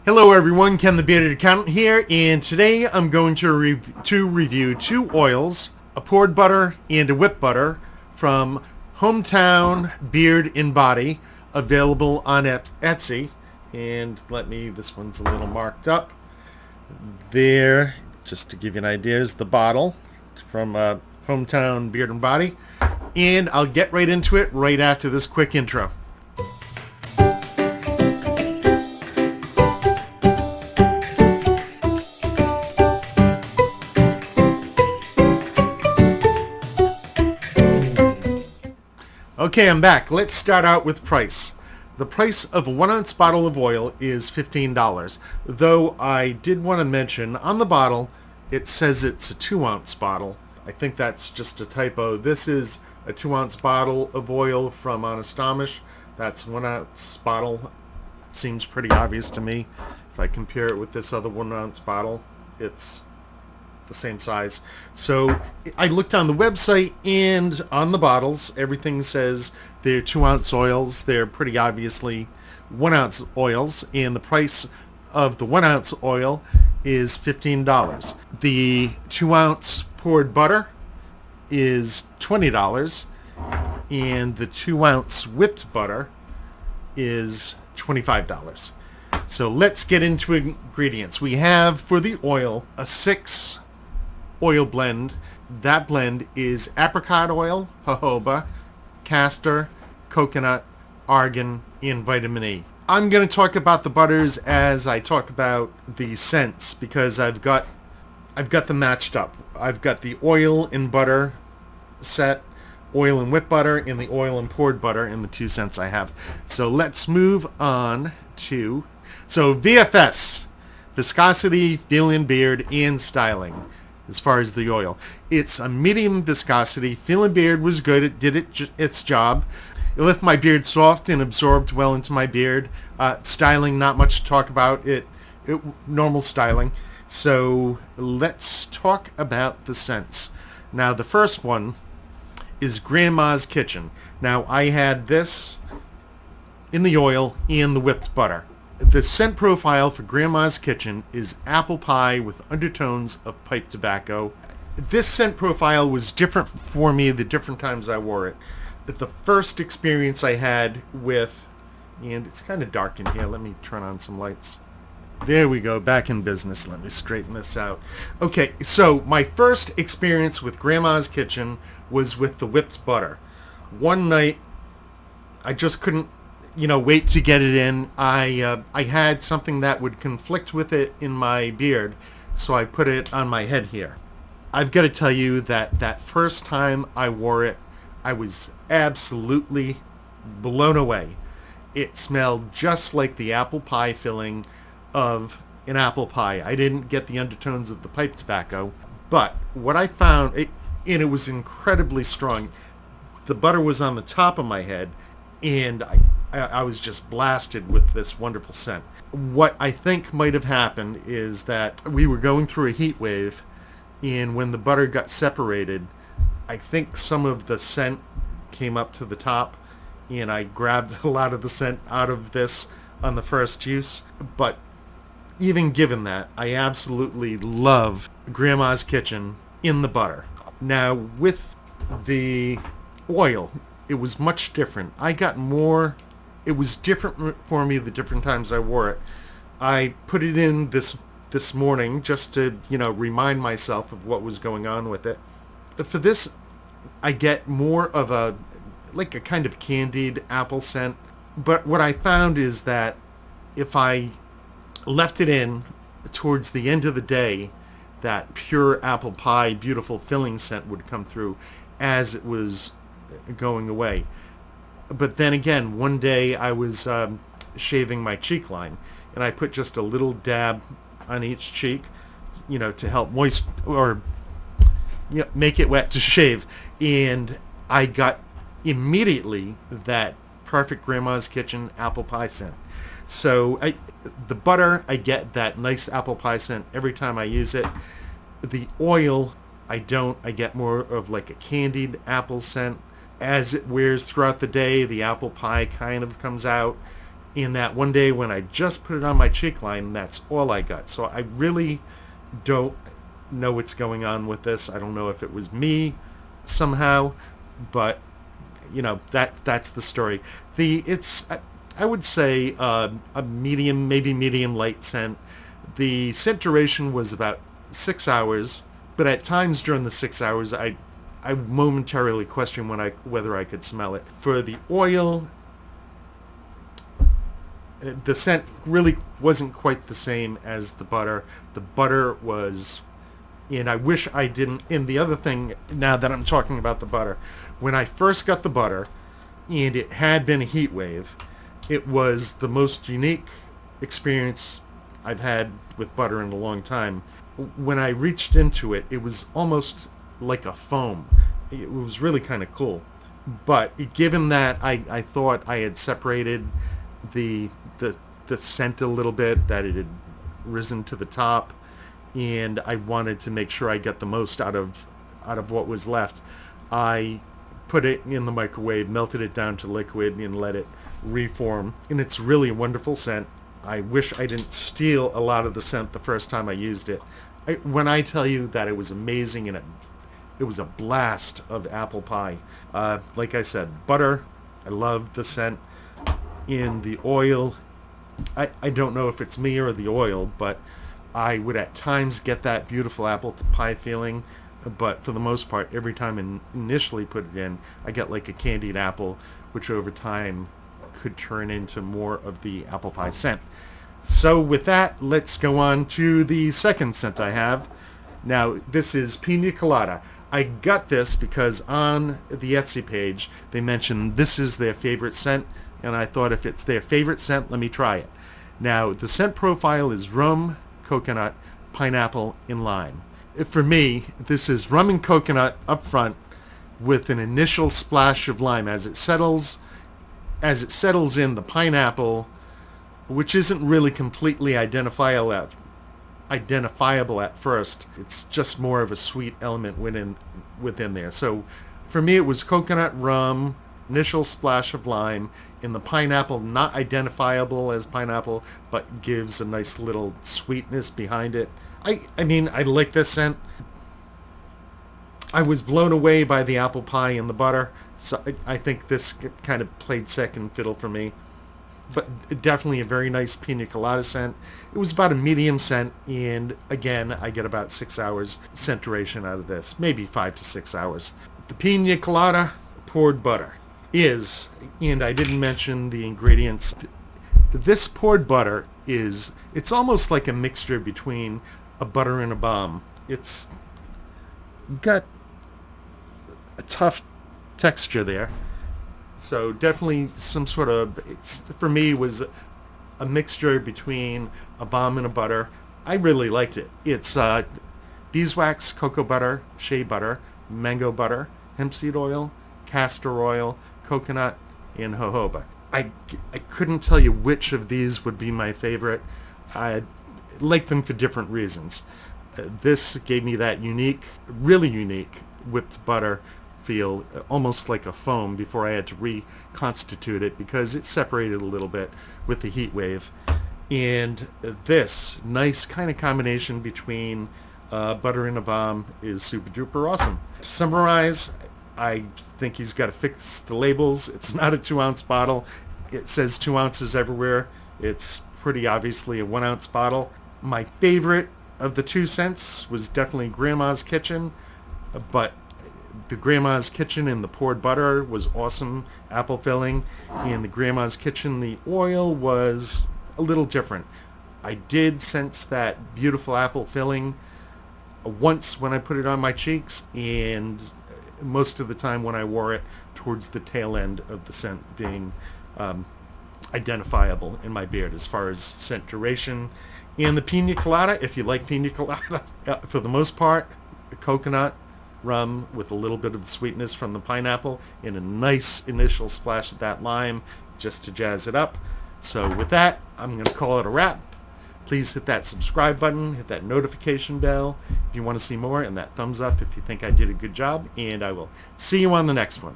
Hello everyone, Ken the Bearded Accountant here, and today I'm going to review two oils, a poured butter and a whipped butter from Hometown Beard and Body, available on Etsy. And this one's a little marked up. There, just to give you an idea, is the bottle from Hometown Beard and Body. And I'll get right into it right after this quick intro. Okay, I'm back. Let's start out with price. The price of a 1 ounce bottle of oil is $15. Though I did want to mention, on the bottle, it says it's a 2 ounce bottle. I think that's just a typo. This is a 2 ounce bottle of oil from Honest Amish. That's 1 ounce bottle. Seems pretty obvious to me. If I compare it with this other 1 ounce bottle, it's the same size. So I looked on the website, and on the bottles everything says they're 2 ounce oils. They're pretty obviously 1 ounce oils, and the price of the 1 ounce oil is $15. The 2 ounce poured butter is $20, and the 2 ounce whipped butter is $25. So let's get into ingredients. We have, for the oil, a 6 oil blend. That blend is apricot oil, jojoba, castor, coconut, argan, and vitamin E. I'm going to talk about the butters as I talk about the scents, because I've got them matched up. I've got the oil and butter set, oil and whipped butter, and the oil and poured butter in the 2 scents I have. So let's move on to VFS, viscosity, feel in beard, and styling. As far as the oil, it's a medium viscosity. Feel and beard was good. It did its job. It left my beard soft and absorbed well into my beard. Styling, not much to talk about. It normal styling. So let's talk about the scents. Now the first one is Grandma's Kitchen. Now I had this in the oil and the whipped butter. The scent profile for Grandma's Kitchen is apple pie with undertones of pipe tobacco. This scent profile was different for me the different times I wore it. The first experience I had with, and it's kind of dark in here, let me turn on some lights. There we go, back in business. Let me straighten this out. Okay, so my first experience with Grandma's Kitchen was with the whipped butter. One night, I just couldn't wait to get it in. I had something that would conflict with it in my beard, so I put it on my head here. I've got to tell you that first time I wore it, I was absolutely blown away. It smelled just like the apple pie filling of an apple pie. I didn't get the undertones of the pipe tobacco, but what I found, and it was incredibly strong. The butter was on the top of my head, and I was just blasted with this wonderful scent. What I think might have happened is that we were going through a heat wave, and when the butter got separated, I think some of the scent came up to the top, and I grabbed a lot of the scent out of this on the first use. But even given that, I absolutely love Grandma's Kitchen in the butter. Now, with the oil, it was much different. I got more. It was different for me the different times I wore it. I put it in this morning just to, remind myself of what was going on with it. For this, I get more of a kind of candied apple scent. But what I found is that if I left it in towards the end of the day, that pure apple pie, beautiful filling scent would come through as it was going away. But then again, one day I was shaving my cheek line, and I put just a little dab on each cheek, to help make it wet to shave. And I got immediately that perfect Grandma's Kitchen apple pie scent. So the butter, I get that nice apple pie scent every time I use it. The oil, I don't. I get more of like a candied apple scent. As it wears throughout the day, the apple pie kind of comes out. In that one day when I just put it on my cheek line, that's all I got. So I really don't know what's going on with this. I don't know if it was me somehow, but that's the story. It's I would say a medium, maybe medium light scent. The scent duration was about 6 hours, but at times during the 6 hours, I momentarily questioned whether I could smell it. For the oil, the scent really wasn't quite the same as the butter. The butter was, and I wish I didn't. And the other thing, now that I'm talking about the butter, when I first got the butter, and it had been a heat wave, it was the most unique experience I've had with butter in a long time. When I reached into it, it was almost like a foam. It was really kind of cool. But given that I thought I had separated the scent a little bit, that it had risen to the top, and I wanted to make sure I got the most out of what was left, I put it in the microwave, melted it down to liquid, and let it reform. And it's really a wonderful scent. I wish I didn't steal a lot of the scent the first time I used it. When I tell you that it was amazing, and it was a blast of apple pie. Like I said, butter, I love the scent. In the oil, I don't know if it's me or the oil, but I would at times get that beautiful apple pie feeling. But for the most part, every time I initially put it in, I get like a candied apple, which over time could turn into more of the apple pie scent. So with that, let's go on to the second scent I have. Now, this is Pina Colada. I got this because on the Etsy page, they mentioned this is their favorite scent, and I thought if it's their favorite scent, let me try it. Now, the scent profile is rum, coconut, pineapple, and lime. For me, this is rum and coconut up front with an initial splash of lime as it settles in the pineapple, which isn't really completely identifiable at first. It's just more of a sweet element within there. So for me, it was coconut, rum, initial splash of lime, and the pineapple, not identifiable as pineapple, but gives a nice little sweetness behind it. I mean, I like this scent. I was blown away by the apple pie and the butter, so I think this kind of played second fiddle for me. But definitely a very nice Pina Colada scent. It was about a medium scent, and again, I get about 6 hours scent duration out of this, maybe 5 to 6 hours. The Pina Colada poured butter is, and I didn't mention the ingredients, this poured butter it's almost like a mixture between a butter and a balm. It's got a tough texture there. So definitely some sort of, for me, was a mixture between a balm and a butter. I really liked it. It's beeswax, cocoa butter, shea butter, mango butter, hemp seed oil, castor oil, coconut, and jojoba. I couldn't tell you which of these would be my favorite. I like them for different reasons. This gave me that unique, really unique whipped butter feel, almost like a foam, before I had to reconstitute it because it separated a little bit with the heat wave. And this nice kind of combination between butter and a balm is super duper awesome. To summarize, I think he's got to fix the labels. It's not a 2-ounce bottle. It says 2 ounces everywhere. It's pretty obviously a 1-ounce bottle. My favorite of the 2 scents was definitely Grandma's Kitchen, but the Grandma's Kitchen and the poured butter was awesome, apple filling, and the Grandma's Kitchen, the oil was a little different. I did sense that beautiful apple filling once when I put it on my cheeks, and most of the time when I wore it towards the tail end of the scent being identifiable in my beard as far as scent duration. And the Pina Colada, if you like Pina Colada, for the most part, coconut, rum with a little bit of the sweetness from the pineapple and a nice initial splash of that lime just to jazz it up. So with that, I'm going to call it a wrap. Please hit that subscribe button, hit that notification bell if you want to see more, and that thumbs up if you think I did a good job, and I will see you on the next one.